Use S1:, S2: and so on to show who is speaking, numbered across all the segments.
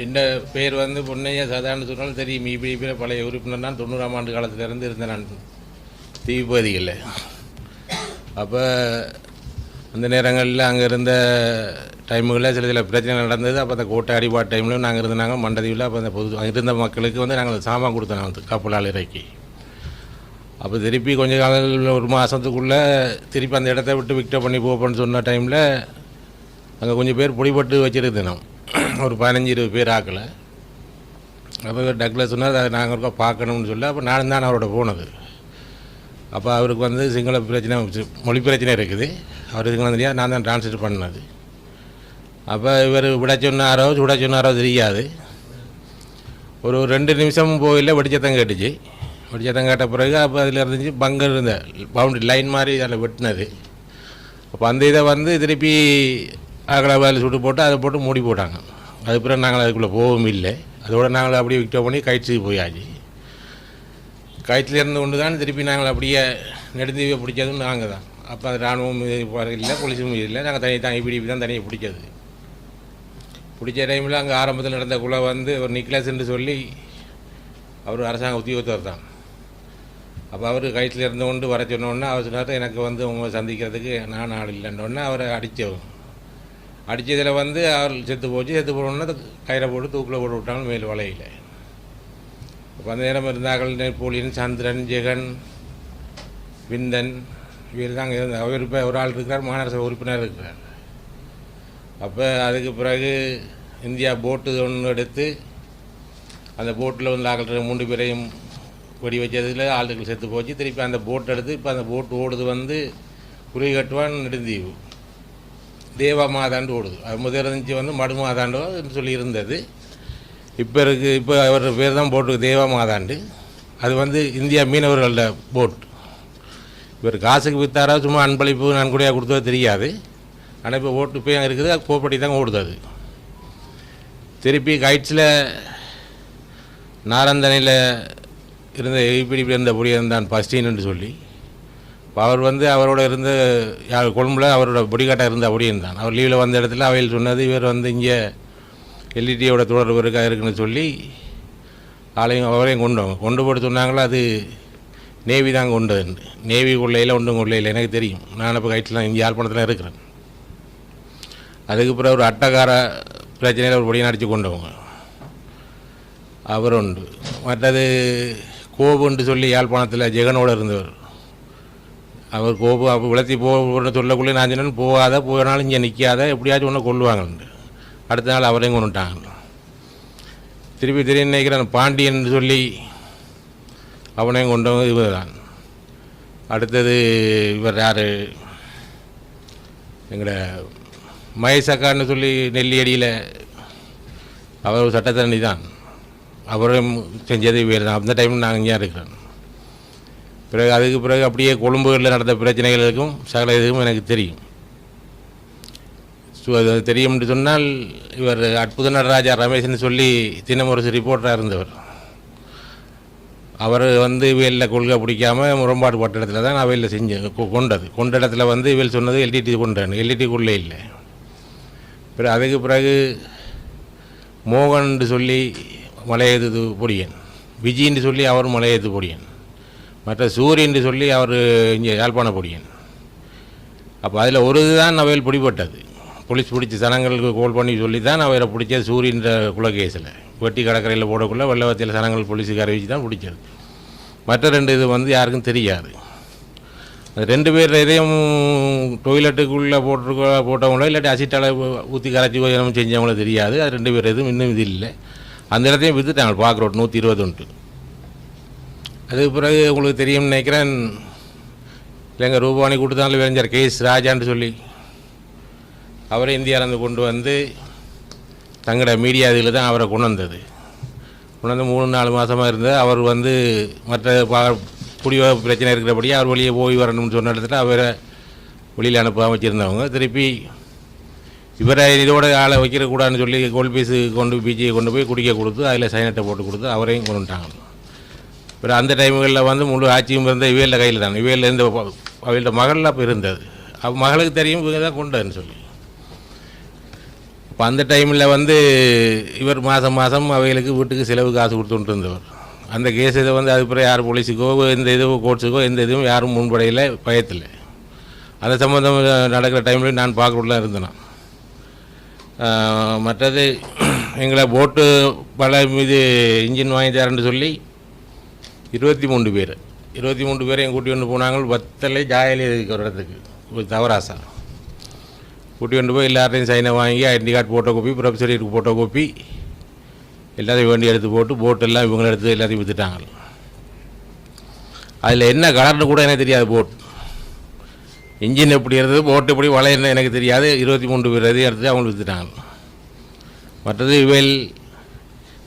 S1: இந்த பேர் வந்து பொன்னையா சாதாரண சொன்னாலும் தெரியும். இபிடிபியில் பழைய உறுப்பினர் தான். 90ஆம் ஆண்டு காலத்திலேருந்து இருந்தேன் நான் தீவு பகுதிகளில். அப்போ அந்த நேரங்களில் அங்கே இருந்த டைமுகளில் சில பிரச்சனை நடந்தது. அப்போ அந்த கோட்டை அடிபாட்டு டைம்லையும் நாங்கள் இருந்தாங்க மண்டதீவில். அப்போ அந்த அங்கே இருந்த மக்களுக்கு வந்து நாங்கள் சாமான் கொடுத்தோம் வந்து கப்பலால் இறக்கி. அப்போ திருப்பி கொஞ்ச காலம் ஒரு மாதத்துக்குள்ளே திருப்பி அந்த இடத்த விட்டு விக்டர் பண்ணி போப்போன்னு சொன்ன டைமில் அங்கே கொஞ்சம் பேர் பிடிபட்டு வச்சுருந்தோம். ஒரு 15-20 பேர் ஆக்கலை. அப்போ டக்ளஸ் சொன்னால் அதை நாங்கள் இருக்கா பார்க்கணும்னு சொல்லி அப்போ நானும் தான் அவரோட போனது. அப்போ அவருக்கு வந்து சிங்கள பிரச்சனை, மொழி பிரச்சனை இருக்குது. அவர் சிங்களம் தெரியாது, நான் தான் டிரான்ஸ்லேட் பண்ணது. அப்போ இவர் விட சொன்னாரோ சுட சொன்னாரோ தெரியாது. ஒரு 2 நிமிஷம் போயில வெடிச்சத்தம் கேட்டுச்சு. வெடிச்சத்தம் கேட்ட பிறகு அப்போ அதில் இருந்துச்சு பங்கர் இருந்த பவுண்டரி லைன் மாதிரி அதில் வெட்டினது. அப்போ அந்த இதை வந்து திருப்பி அகலவாயில் சுட்டு போட்டு அதை போட்டு மூடி போட்டாங்க. அதுக்கப்புறம் நாங்கள் அதுக்குள்ளே போகவும் இல்லை. அதோடு நாங்கள் அப்படியே விக்டர் பண்ணி கயிற்றுக்கு போயாச்சு. கயிற்றில் இருந்து கொண்டு தான் திருப்பி நாங்கள் அப்படியே நெடுந்தீவை பிடிச்சதும் நாங்கள் தான். அப்போ அது இராணுவம் இல்லை, போலீஸும் இல்லை, நாங்கள் தனி பிடிப்பி தான் தனியாக பிடிச்சது. பிடிச்ச டைமில் அங்கே ஆரம்பத்தில் நடந்த குழு வந்து ஒரு நிக்லஸ்ன்னு சொல்லி அவர் அரசாங்க உத்தியோகத்தர் தான். அப்போ அவர் கயிற்றில் இருந்து கொண்டு வர சொன்னோடனே அவர் சொன்னார், எனக்கு வந்து உங்களை சந்திக்கிறதுக்கு நான் ஆள் இல்லைன்னொடனே அவரை அடித்ததில் வந்து அவர் செத்து போனோன்னா கயிறை போட்டு தூக்கில் போட்டு விட்டாங்க மேல் வலையில். அப்போ அந்த நேரம் இருந்தார்கள் நெப்போலியன், சந்திரன், ஜெகன், விந்தன், இவர் தாங்க இருந்தார். அவர் இப்போ ஒரு ஆள் இருக்கிறார், மாநகர உறுப்பினர் இருக்கிறார். அப்போ அதுக்கு பிறகு இந்தியா போட்டு ஒன்று எடுத்து அந்த போட்டில் வந்து ஆக்கள் 3 பேரையும் வெடி வச்சதில் ஆளுகள் செத்து போச்சு. திருப்பி அந்த போட் எடுத்து இப்போ அந்த போட்டு ஓடுது வந்து குறிகட்டுவான் நெடுந்தீவு தேவா மாதாண்டு ஓடுது. அது முதல் இருந்துச்சு வந்து மடு மாதாண்டோ சொல்லி இருந்தது. இப்போ அவர் பேர் தான் போட்டு தேவா மாதாண்டு. அது வந்து இந்தியா மீனவர்களோட போட். இவர் காசுக்கு விற்றாரோ சும்மா அன்பளிப்பு நன்கொடையாக கொடுத்ததோ தெரியாது. ஆனால் இப்போ ஓட்டு போய் அங்கே இருக்குது, அது கோப்படி தான் ஓடுது. அது திருப்பி கைட்ஸில் நாரந்தனையில் இருந்த இப்படி இருந்த பொடியன் தான் பஸ்டின்னு சொல்லி. இப்போ அவர் வந்து அவரோட இருந்த கொழும்புல அவரோட பொடிகாட்டாக இருந்த பொடியன் தான். அவர் லீவில் வந்த இடத்துல அவையில் சொன்னது, இவர் வந்து இங்கே எல்இடியோட தொடர்பு இருக்குன்னு சொல்லி ஆளையும் அவரையும் கொண்டு போட்டு சொன்னாங்களா. அது நேவி தான் கொண்டது. நேவி கொள்ளையில் ஒன்றும் கொள்ளையில் எனக்கு தெரியும். நான் இப்போ கைட்லாம் இங்கே யாழ்ப்பாணத்தில் இருக்கிறேன். அதுக்கு பிறகு ஒரு அட்டகார பிரச்சனையில் ஒரு பொடியை அடித்து கொண்டவங்க அவர் உண்டு. மற்றது கோபுன்னு சொல்லி யாழ்ப்பாணத்தில் ஜெகனோடு இருந்தவர். அவர் கோபு அப்போ விளத்தி போன்னு சொல்லக்குள்ளே நான் சொன்னேன், போனாலும் இங்கே நிற்காத, எப்படியாச்சும் ஒன்று கொள்ளுவாங்கன்ட்டு. அடுத்த நாள் அவரையும் கொண்டுட்டாங்க. திருப்பி நினைக்கிறேன் பாண்டியன் சொல்லி அவனையும் கொண்டவங்க இவர் தான். அடுத்தது இவர் யார், எங்களோட மகேசக்கான்னு சொல்லி நெல்லியடியில் அவர் ஒரு சட்டத்தரணி தான். அவரும் செஞ்சது வேறு தான். அந்த டைமில் நாங்கள் இங்கே இருக்கிறோம். பிறகு அதுக்கு பிறகு அப்படியே கொழும்புகளில் நடந்த பிரச்சனைகளுக்கும் சகல இதுக்கும் எனக்கு தெரியும். அது தெரியும்னு சொன்னால் இவர் அற்புத நடராஜா ரமேஷ்னு சொல்லி தினமுரசு ரிப்போர்ட்டராக இருந்தவர். அவர் வந்து இவையில் கொள்கை பிடிக்காமல் முரண்பாடு பட்ட இடத்துல தான் அவையில் கொண்ட இடத்துல வந்து இவையில் சொன்னது எல்டிடி கொண்டான்னு. எல்டிடிக்குள்ளே இல்லை. பிறகு அதுக்கு பிறகு மோகன் சொல்லி மலையேது பொடியன், விஜின்னு சொல்லி அவர் மலையேது பொடியன், மற்ற சூரியன் சொல்லி அவர் இங்கே யாழ்ப்பாண பொடியன். அப்போ அதில் ஒரு இதுதான் அவையில் பிடிபட்டது. போலீஸ் பிடிச்ச சனங்களுக்கு கோல் பண்ணி சொல்லி தான் அவரை பிடிச்சது. சூரியன்ற குலகேஸில் வெட்டி கடற்கரையில் போடக்குள்ள வெள்ளவத்தியில் சனங்கள் போலீஸுக்கு அறிவிச்சு தான் பிடிச்சது. மற்ற 2 இது வந்து யாருக்கும் தெரியாது. அது 2 பேர் இதையும் டொய்லெட்டுக்குள்ளே போட்டவங்களோ இல்லாட்டி அசிட்டால் ஊற்றி கரைச்சி கொஞ்சம் செஞ்சவங்களோ தெரியாது. அது 2 பேர் எதுவும் இன்னும் இது இல்லை. அந்த இடத்தையும் விற்றுட்டாங்க. பார்க் ரோட் 120 உண்டு. அதுக்கு பிறகு உங்களுக்கு தெரியும்னு நினைக்கிறேன், இல்லைங்க ரூபானி கொடுத்தாலும் விளைஞர் கேஎஸ் ராஜான்னு சொல்லி அவரை இந்தியாவிலேருந்து கொண்டு வந்து தங்களோட மீடியா இதில் தான் அவரை கொண்டு வந்து 3-4 மாதமாக இருந்தது. அவர் வந்து மற்ற குடிவ பிரச்சனை இருக்கிறபடியே அவர் வெளியே போய் வரணும்னு சொன்ன இடத்துல அவரை வெளியில் அனுப்பாமல் வச்சுருந்தவங்க திருப்பி இவரை இதோட ஆளை வைக்கிறக்கூடாதுன்னு சொல்லி கோல்பீஸு பிஜியை கொண்டு போய் குடிக்க கொடுத்து அதில் சைனட்டை போட்டு கொடுத்து அவரையும் கொண்டுட்டாங்க. அப்புறம் அந்த டைமுகளில் வந்து முழு ஆட்சியும் இருந்த இவையில் கையில் தான். இவையில் இருந்த அவள்கிட்ட மகளில் அப்போ இருந்தது. மகளுக்கு தெரியும் இவங்க தான் கொண்டான்னு சொல்லி. அப்போ அந்த டைமில் வந்து இவர் மாதம் மாதம் அவைகளுக்கு வீட்டுக்கு செலவு காசு கொடுத்துட்டு இருந்தவர். அந்த கேஸ் இதை வந்து அதுக்கப்புறம் யார் போலீஸுக்கோ எந்த இதுவும் கோர்ட்ஸுக்கோ எந்த இதுவும் யாரும் முன்படையில் பயத்தில் அந்த சம்மந்தம் நடக்கிற டைமில் நான் பார்க்கறதுலாம் இருந்தேன். மற்றது எங்களை போட்டு பல மீது இன்ஜின் வாங்கி தரேன்னு சொல்லி 23 பேர் என் கூட்டி கொண்டு போனாங்க. வத்தலை ஜாயலி இருக்கிற இடத்துக்கு ஒரு தவராசா கூட்டி கொண்டு போய் எல்லாத்தையும் சைனை வாங்கி ஐடென்டி கார்டு ஃபோட்டோ காப்பி ப்ரொஃபஸருக்கு ஃபோட்டோ காப்பி எல்லாத்தையும் வேண்டி எடுத்து போட்டு போட்டெல்லாம் இவங்களை எடுத்து எல்லாத்தையும் விற்றுட்டாங்க. அதில் என்ன கலர்னு கூட எனக்கு தெரியாது. போட் இன்ஜின் எப்படி இருந்தது, போட்டு எப்படி வளையன்னு எனக்கு தெரியாது. 23 பேர் எதையும் எடுத்து அவங்களுக்கு விற்றுட்டாங்க. மற்றது இவையில்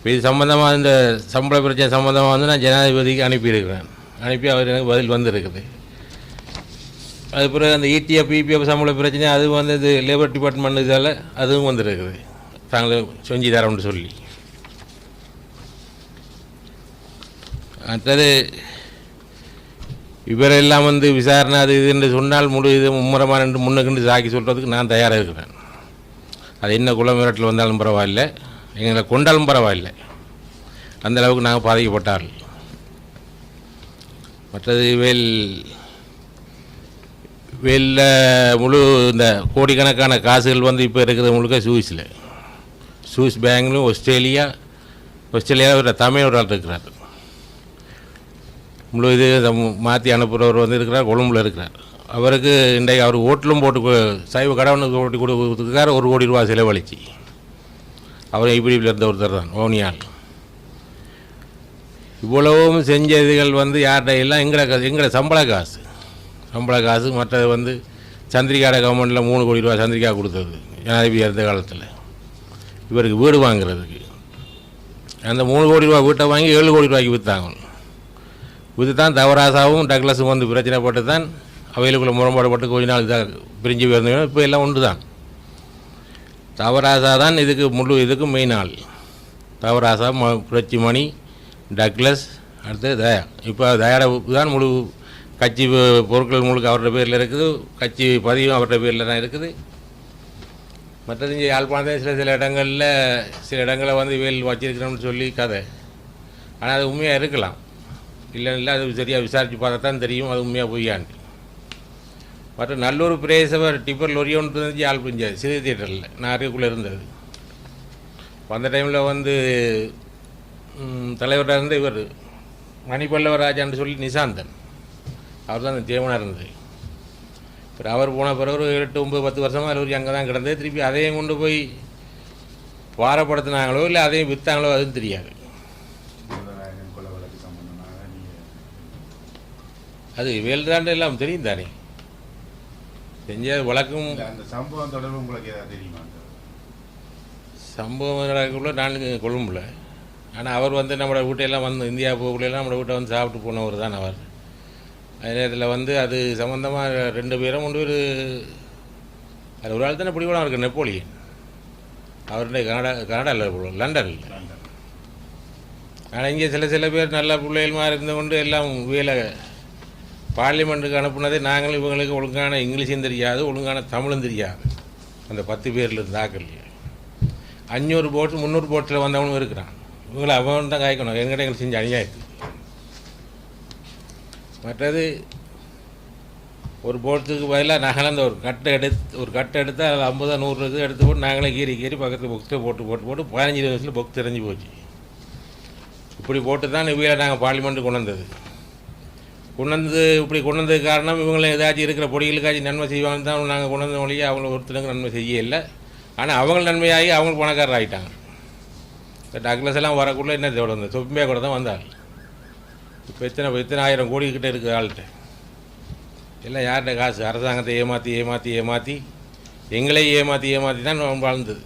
S1: இது சம்மந்தமாக இந்த சம்பள பிரச்சனை சம்மந்தமாக வந்து நான் ஜனாதிபதிக்கு அனுப்பியிருக்கிறேன். அனுப்பி அவர் எனக்கு பதில் வந்திருக்குது. அது பிறகு அந்த இடிஎஃப் பிபிஎஃப் சம்பள பிரச்சனை அது வந்து இது லேபர் டிபார்ட்மெண்ட் இதால் அதுவும் வந்துருக்குது. தாங்கள் செஞ்சு தரோம்னு சொல்லி. மற்றது இவரெல்லாம் வந்து விசாரணை அது இதுன்னு சொன்னால் முழு இது மும்முரமாக நின்று முன்னுக்குண்டு சாக்கி சொல்கிறதுக்கு நான் தயாராக இருக்கிறேன். அது என்ன குளமிரட்டில் வந்தாலும் பரவாயில்லை, எங்களை கொண்டாலும் பரவாயில்லை, அந்தளவுக்கு நாங்கள் பாதிக்கப்பட்டார்கள். மற்றது வேலில் முழு இந்த கோடிக்கணக்கான காசுகள் வந்து இப்போ இருக்கிறது முழுக்க சுவிஸ் பேங்க்லையும் ஆஸ்திரேலியாவில் தமிழ் ஒரு ஆள் இருக்கிறார். முழு இது மாற்றி அனுப்புகிறவர் வந்து இருக்கிறார், கொழும்பில் இருக்கிறார். அவருக்கு இன்றைக்கு அவர் ஓட்டிலும் போட்டு சைவ கடவுனுக்கு ஓட்டி கொடுத்துருக்கார். 1 கோடி ரூபா செலவழிச்சு அவர் இப்படியில் இருந்த ஒருத்தர் தான் ஓனியால். இவ்வளவும் செஞ்ச இதுகள் வந்து யார்கிட்ட எல்லாம் எங்களை சம்பள காசு. மற்றது வந்து சந்திரிகாட கவர்மெண்ட்டில் 3 கோடி ரூபா சந்திரிகா கொடுத்தது ஜனாதிபதி இருந்த காலத்தில் இவருக்கு வீடு வாங்குறதுக்கு. அந்த 3 கோடி ரூபா வீட்டை வாங்கி 7 கோடி ரூபாய்க்கு விற்றாங்க. விற்று தான் தவராசாவும் டக்ளஸும் வந்து பிரச்சனைப்பட்டு தான் அவைகளுக்குள்ள முரண்பாடுபட்டு கொஞ்ச நாள் இதாக பிரிஞ்சு போயிருந்தோம். இப்போ எல்லாம் ஒன்று தான். தவராசா தான் இதுக்கும் மெயின் ஆள். தவராசா புரட்சி மணி டக்ளஸ் அடுத்து தயா. இப்போ தயாட தான் முழு கட்சி பொருட்கள் முழுக்க அவருடைய பேரில் இருக்குது, கட்சி பதிவும் அவருடைய பேரில் தான் இருக்குது. மற்றது இங்கே யாழ்ப்பாணத்தில் சில இடங்களில் வந்து வேல் வச்சிருக்கிறோம்னு சொல்லி கதை. ஆனால் அது உண்மையாக இருக்கலாம், இல்லை அது சரியாக விசாரித்து பார்த்தா தான் தெரியும் அது உண்மையாக பொய்யான்ட்டு. மற்ற நல்லூர் பிரேசவர் டிப்பர் லொரி ஒன்று இருந்துச்சு ஆள் புரிஞ்சாது சிறு தியேட்டரில் நான் அருகுள்ளே இருந்தது. அந்த டைமில் வந்து தலைவராக இருந்த இவர் மணிப்பல்லவராஜான்னு சொல்லி நிசாந்தன் அவர் தான் அந்த தேவனாக இருந்தது. அப்புறம் அவர் போன பிறகு ஒரு 8, 9, 10 வருஷமாக அவர் அங்கே தான் கிடந்தது. திருப்பி அதையும் கொண்டு போய் பாரப்படுத்தினாங்களோ இல்லை அதையும் விற்றாங்களோ அதுவும் தெரியாது. அது வேல்தாண்டு எல்லாம் தெரியும் தானே செஞ்ச வழக்கும்.
S2: அந்த சம்பவம் தொடர்பு உங்களுக்கு ஏதாவது தெரியுமா?
S1: சம்பவம் நடக்கக்குள்ள நான் கொழும்புல. ஆனால் அவர் வந்து நம்மளோட வீட்டையெல்லாம் வந்து இந்தியா போகக்குள்ளெல்லாம் நம்மளோட வீட்டை வந்து சாப்பிட்டு போனவர் தான் அவர். அதே நேரத்தில் வந்து அது சம்மந்தமாக 2 பேரும் 3 பேர் அது ஒரு ஆள் தானே பிடிக்கூட இருக்கு நெப்போலியன். அவருடைய கனடாவில் லண்டனில். ஆனால் இங்கே சில பேர் நல்ல பிள்ளைகள் மாதிரி இருந்து கொண்டு எல்லாம் வேலை பார்லிமெண்ட்டுக்கு அனுப்புனதே நாங்களும் இவங்களுக்கு ஒழுங்கான இங்கிலீஷும் தெரியாது, ஒழுங்கான தமிழும் தெரியாது. அந்த 10 பேரில் இருந்து ஆக்கல் 500 போட்டு 300 போட்டில் வந்தவனும் இருக்கிறான். இவங்களை அவன் தான் காய்க்கணும் எங்களுக்கு செஞ்ச அநியாயத்துக்கு. மற்றது ஒரு போட்டுக்கு பதிலாக நாங்களாம் அந்த ஒரு கட்டை எடுத்து அதில் 50 100 இது எடுத்து போட்டு நாங்களே கீறி பக்கத்தில் பொக்ஸை போட்டு 15 நிமிஷத்தில் பொக்ஸ் தெரிஞ்சு போச்சு. இப்படி போட்டு தான் இவங்களை நாங்கள் பார்லிமெண்ட்டு கொண்டு வந்ததுக்கு காரணம் இவங்களை ஏதாச்சும் இருக்கிற பொடிகளுக்காச்சும் நன்மை செய்வாங்க தான் நாங்கள் கொண்டு வந்த மொழியை அவங்கள ஒருத்தருக்கு நன்மை செய்ய இல்லை. ஆனால் அவங்க நன்மையாகி அவங்க பணக்காரர் ஆகிட்டாங்க. டக்ளஸ் எல்லாம் வரக்குள்ளே என்ன தேவை வந்தது தொப்பிமையாக கூட தான் வந்தாள். இப்போ எத்தனை 1000 கோடிக்கிட்ட இருக்குது ஆள்கிட்ட. எல்லாம் யார்கிட்ட காசு அரசாங்கத்தை ஏமாற்றி எங்களை ஏமாற்றி தான் வாழ்ந்தது.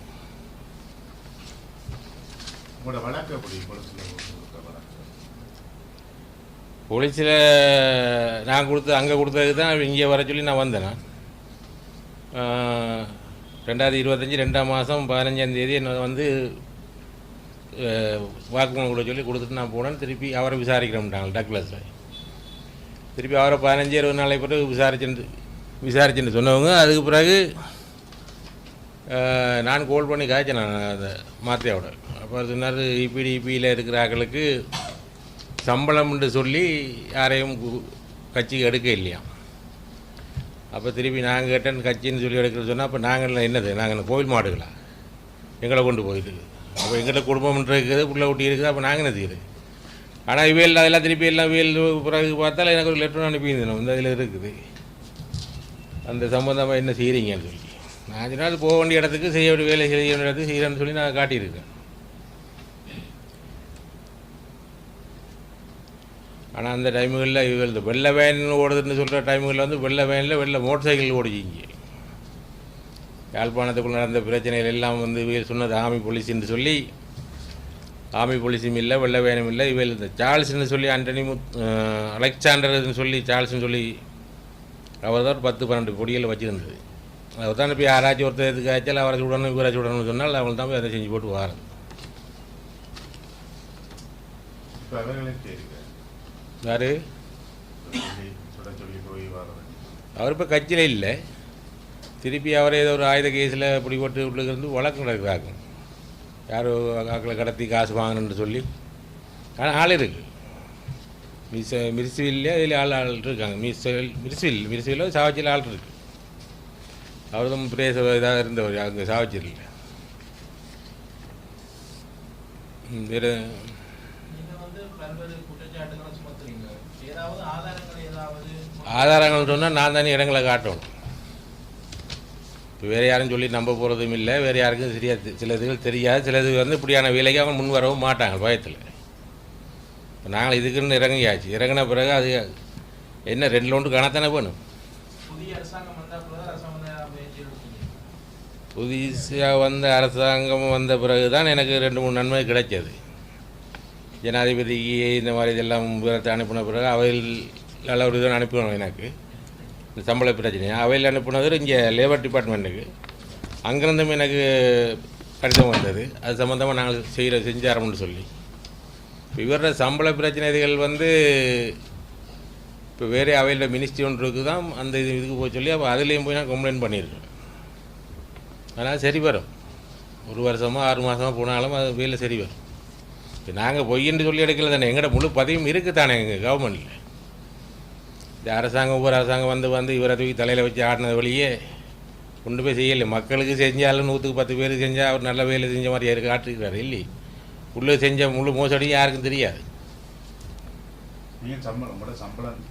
S1: போலீஸில் நான் அங்கே கொடுத்ததுக்கு தான் இங்கே வர சொல்லி நான் வந்தேன். 2025 2ஆம் மாதம் 15ஆம் தேதி என்னை வந்து வாக்குமூலம் கொடுக்க சொல்லி கொடுத்துட்டு நான் போனேன். திருப்பி அவரை விசாரிக்கிறோம்ட்டாங்க டக்ளஸில். திருப்பி அவரை 15-20 நாளை பிறகு விசாரிச்சுன்னு சொன்னவங்க. அதுக்கு பிறகு நான் கோல் பண்ணி காய்ச்சேன் நான் அந்த மாத்திரையோட. அப்போ சொன்னார் இபிடிபியில் இருக்கிற ஆக்களுக்கு சம்பளம்னு சொல்லி யாரையும் கட்சிக்கு எடுக்க இல்லையா. அப்போ திருப்பி நாங்கள் கேட்டேன் கட்சின்னு சொல்லி எடுக்கிறது சொன்னால் அப்போ நாங்கள் என்னது நாங்கள் கோவில் மாடுகளா எங்களை கொண்டு போயிட்டு. அப்போ எங்கிட்ட குடும்பம்ன்ற இருக்குது புள்ள ஊட்டி இருக்குது. அப்போ நாங்கள் நிறுத்திக்கிறது. ஆனால் இவையில் அதெல்லாம் திருப்பி எல்லாம் இவையில் பிறகு பார்த்தாலும் எனக்கு ஒரு லெட்டர் அனுப்பியிருந்தோம் இந்த இதில் இருக்குது அந்த சம்பந்தமாக என்ன செய்கிறீங்கன்னு சொல்லி. நான் சொன்னால் போக வேண்டிய இடத்துக்கு செய்ய வேண்டிய வேலை செய்ய வேண்டிய இடத்துக்கு செய்கிறேன்னு சொல்லி நான் காட்டியிருக்கேன். ஆனால் அந்த டைமுகளில் இவங்க இந்த வெள்ளை வேன் ஓடுதுன்னு சொல்கிற டைமுகளில் வந்து வெள்ளை வேனில் வெள்ளை மோட்டர் சைக்கிள் ஓடிச்சிங்க. யாழ்ப்பாணத்துக்குள்ள நடந்த பிரச்சனைகள் எல்லாம் வந்து இவங்க சொன்னது ஆர்மி போலீஸ்ன்னு சொல்லி, ஆர்மி போலீஸும் இல்லை வெள்ளை வேனும் இல்லை. இவள் இந்த சார்ல்ஸ்ன்னு சொல்லி ஆண்டனி அலெக்சாண்டர்னு சொல்லி சார்ல்ஸ்ன்னு சொல்லி அவர் தான் 10-12 பொடியில் வச்சுருந்தது. அவர் தான் இப்போ யாராச்சும் ஒருத்தர் எதுக்கு ஆச்சால் அவரை சுடணும் இவரை சுடணும்னு சொன்னால் அவள் தான் போய் அதை செஞ்சு போட்டு வாரது. யார் அவர் இப்போ கட்சியில் இல்லை. திருப்பி அவரே ஏதோ ஒரு ஆயுத கேஸில் இப்படி போட்டு உள்ளுக்கு இருந்து வழக்கு நடக்கிறாங்க. யாரோ ஆக்களை கடத்தி காசு வாங்கணுன்னு சொல்லி. ஆனால் ஆள் இருக்குது மிர்சுவில்லே அதில் ஆள் இருக்காங்க. மிர்சுவில் சாவச்சியில் ஆள் இருக்குது. அவர் தான் பிரேச இதாக இருந்தவர் அங்கே சாவச்சியில். வேறு ஆதாரங்கள் சொன்னால் நான் தானே இடங்களை காட்டணும். இப்போ வேறு யாரும் சொல்லி நம்ப போகிறதும் இல்லை. வேறு யாருக்கும் தெரியாது. சிலதுகள் தெரியாது. சிலது வந்து இப்படியான வேலைக்கு அவங்க முன் வரவும் மாட்டாங்க பயத்தில். இப்போ நாங்கள் இதுக்குன்னு இறங்கியாச்சு. இறங்கின பிறகு அது என்ன 2 லோண்டு காணத்தானே வேணும். புதுசாக வந்த அரசாங்கம் வந்த பிறகு தான் எனக்கு 2-3 நன்மை கிடைச்சது. ஜனாதிபதிக்கு இந்த மாதிரி இதெல்லாம் விவரத்தை அனுப்பின பிறகு அவையில் நல்ல ஒரு இதை அனுப்பினோம். எனக்கு இந்த சம்பள பிரச்சனை அவையில் அனுப்பினது இங்கே லேபர் டிபார்ட்மெண்ட்டுக்கு. அங்கேருந்தும் எனக்கு கடிதம் வந்தது. அது சம்மந்தமாக நாங்கள் செஞ்சாரோம்னு சொல்லி. இவரோட சம்பள பிரச்சனைகள் வந்து இப்போ வேறு அவையில் மினிஸ்ட்ரி ஒன்றுக்கு தான் அந்த இதுக்கு போய் சொல்லி அப்போ அதுலேயும் போய் நான் கம்ப்ளைண்ட் பண்ணியிருக்கேன். அதனால் சரி வரும். 1 வருஷமோ 6 மாதமோ போனாலும் அது வேலை சரி வரும். இப்போ நாங்கள் பொய்ன்னு சொல்லி எடுக்கல தானே. எங்கள்கிட்ட முழு பதிவும் இருக்குது தானே எங்கள் கவர்மெண்ட்டில். இந்த அரசாங்கம் ஒவ்வொரு அரசாங்கம் வந்து இவரை தூக்கி தலையில் வச்சு ஆடினது வழியே கொண்டு போய் செய்யலை. மக்களுக்கு செஞ்சாலும் 100க்கு 10 பேர் செஞ்சால் அவர் நல்ல வேலை செஞ்ச மாதிரி யாருக்கு காட்டிருக்கிறாரு இல்லை. உள்ளே செஞ்ச முழு மோசடி யாருக்கும் தெரியாது.
S2: நீங்கள் சம்பளம்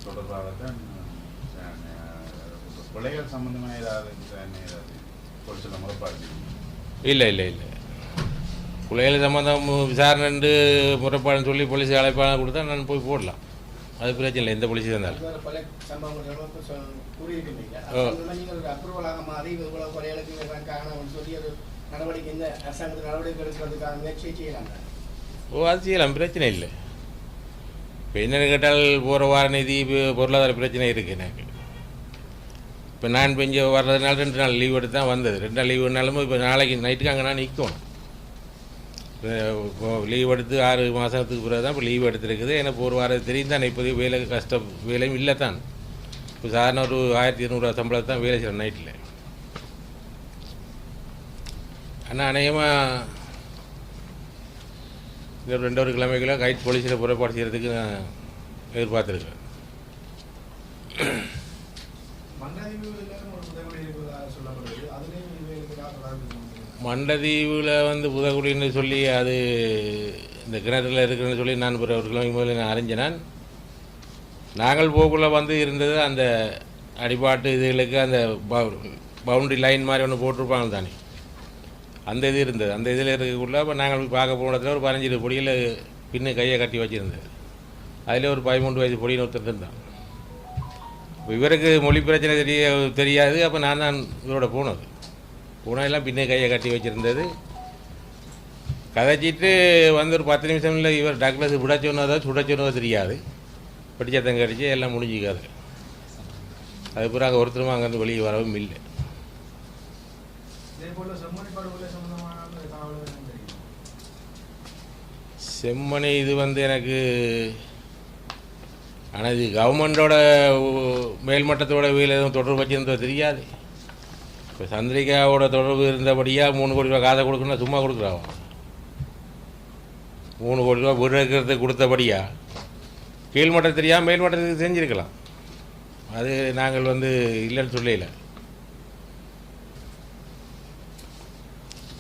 S2: தொடர்பாக தான் கொலைகள் சம்பந்தமாக ஏதாவது போலீஸில் முறைப்பாடு
S1: இல்லை இல்லை இல்லை கொலைகள் சம்பந்தம் விசாரணைண்டு முறைப்பாடுன்னு சொல்லி போலீஸ் அழைப்பாளர் கொடுத்தா நான் போய் போடலாம். அது பிரச்சனை இல்லை. எந்த போலீஸ் இருந்தாலும் அது செய்யலாம். பிரச்சனை இல்லை. இப்போ என்னென்னு கேட்டால் போகிற வார நிதி பொருளாதார பிரச்சனை இருக்குது எனக்கு. இப்போ நான் இப்போ இங்கே வர்றதுனால 2 நாள் லீவ் எடுத்து தான் வந்தது. 2 நாள் லீவ் வேணாலும் இப்போ நாளைக்கு நைட்டுக்கு அங்கே நான் நிற்கணும். இப்போ லீவ் எடுத்து 6 மாதத்துக்கு பிறகு தான் இப்போ லீவ் எடுத்துருக்குது. எனக்கு ஒரு வாரம் தெரியும் தான். இப்போதைக்கு வேலை கஷ்டம் வேலையும் இல்லை தான். இப்போ சாதாரண ஒரு 1200 சம்பளத்தை தான் வேலை செய்கிறேன் நைட்டில். ஆனால் அநேகமாக இந்த 2 கிழமைக்குள்ள கைட் போலீஸில் புறப்பாடு செய்கிறதுக்கு நான் எதிர்பார்த்துருக்கேன். மண்டதீவில் வந்து புதகுடின்னு சொல்லி அது இந்த கிணற்றில் இருக்குன்னு சொல்லி நான் ஒரு கிழமைக்கு முதல்ல நான் அறிஞ்சேன். நாங்கள் போக்குள்ளே வந்து இருந்தது அந்த அடிபாட்டு இதுகளுக்கு அந்த பவுண்ட்ரி லைன் மாதிரி ஒன்று போட்டிருப்பாங்க தானே, அந்த இது இருந்தது. அந்த இதில் இருக்கக்குள்ள இப்போ நாங்கள் பார்க்க போனதில் ஒரு 15 பொடியில் பின்னு கையை கட்டி வச்சுருந்தது. அதில் ஒரு 13 வயசு பொடின்னு ஒருத்தர் இருந்தான். இவருக்கு மொழி பிரச்சனை தெரியாது. அப்போ நான் தான் இவரோட போனது. போனதெல்லாம் பின்னே கையை கட்டி வச்சுருந்தது. கதைச்சிட்டு வந்து ஒரு 10 நிமிஷம் இல்லை இவர் டாக்டர்ஸ் விட சொன்னதோ சுட சொன்னதோ தெரியாது. படிச்சத்தங்க கடிச்சு எல்லாம் முடிஞ்சிக்காது. அது பிறகு அங்கே ஒருத்தரும் அங்கேருந்து வெளியே வரவும் இல்லை. செம்மணி இது வந்து எனக்கு ஆனால் இது கவர்மெண்டோட மேல்மட்டத்தோட வீல் எதுவும் தொடர்பு வச்சுருந்தோ தெரியாது. இப்போ சந்திரிகாவோட தொடர்பு இருந்தபடியாக 3 கோடி ரூபா காதை கொடுக்கணும்னா சும்மா கொடுக்குறாவோ. 3 கோடி ரூபா வீடு இருக்கிறதுக்கு கொடுத்தபடியா கீழ்மட்டம் தெரியாமல் மேல்மட்டத்துக்கு செஞ்சுருக்கலாம். அது நாங்கள் இல்லைன்னு சொல்லல.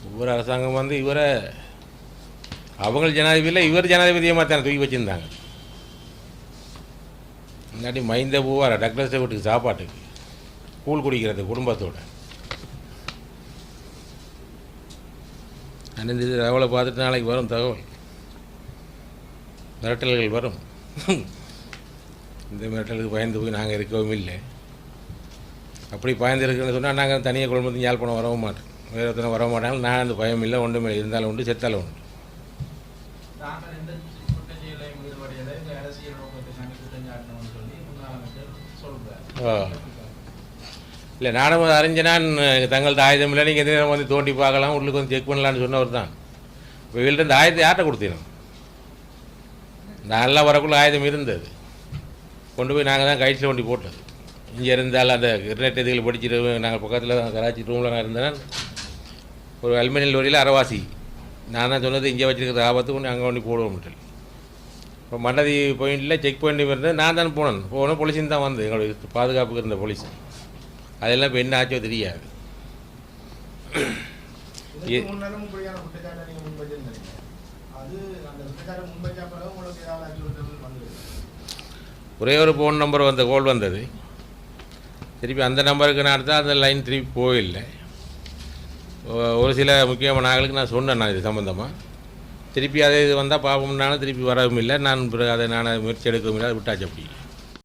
S1: ஒவ்வொரு அரசாங்கம் இவரை அவங்க ஜனாதிபதியில் இவர் ஜனாதிபதியமாக தானே தூக்கி வச்சுருந்தாங்க. இல்லாட்டி மைந்த பூவார டக்ளஸ் வீட்டுக்கு சாப்பாட்டுக்கு கூழ் குடிக்கிறது குடும்பத்தோடு அணிந்து தகவலை பார்த்துட்டு நாளைக்கு வரும் தகவல் மிரட்டல்கள் வரும். இந்த மிரட்டலுக்கு பயந்து போய் நாங்கள் இருக்கவும் இல்லை. அப்படி பயந்து இருக்குன்னு சொன்னால் நாங்கள் தனியாக குடும்பத்துக்கு யாழ்ப்பாணம் வரவும் மாட்டோம். வேறு ஒருத்தனை வர மாட்டாங்க. நான் அந்த பயம் இல்லை. ஒன்றுமே இருந்தாலும் உண்டு, செத்தாலும் உண்டு. இல்லை நானும் அறிஞ்சனான் தங்களது ஆயுதம் இல்லை, நீங்கள் எந்த நேரம் தோண்டி பார்க்கலாம், உள்ளுக்கு செக் பண்ணலான்னு சொன்னவர் தான். இப்போ வீட்டில் இந்த ஆயுதத்தை யார்கிட்ட கொடுத்தீங்க? நல்லா வரக்குள்ள ஆயுதம் இருந்தது, கொண்டு போய் நாங்கள் தான் கைட்ஸில் வண்டி போட்டது. இங்கே இருந்தாலும் அந்த இன்டர்நெட் இதுகள் படிச்சுட்டு நாங்கள் பக்கத்தில் கராச்சி ரூமில் நான் இருந்தேன். ஒரு அலுமினியம் லோரியில் அரைவாசி நான் தான் சொன்னது இங்கே வச்சுருக்கிற ஆபத்து கொண்டு அங்கே வண்டி போடுவோம். இப்போ மண்டதி பாயிண்டில் செக் பாயிண்ட் இருந்தது. நான் தான் போனேன் போலீஸுன்னு தான் வந்து எங்களுடைய பாதுகாப்புக்கு இருந்த போலீஸ். அதெல்லாம் இப்போ என்ன ஆச்சோ தெரியாது. ஒரே ஒரு ஃபோன் நம்பர் கோல் வந்தது. திருப்பி அந்த நம்பருக்கு நான் எடுத்தால் அந்த லைன் திருப்பி போயில்லை. ஒரு சில முக்கியமான ஆளுக்கு நான் சொன்னேன் நான் இது சம்மந்தமாக. திருப்பி அதே இது வந்தால் பார்ப்போம்னாலும் திருப்பி வரவும் இல்லை. நான் பிறகு அதை முயற்சி எடுக்கவும் இல்லை, அதை விட்டாச்சு அப்படி.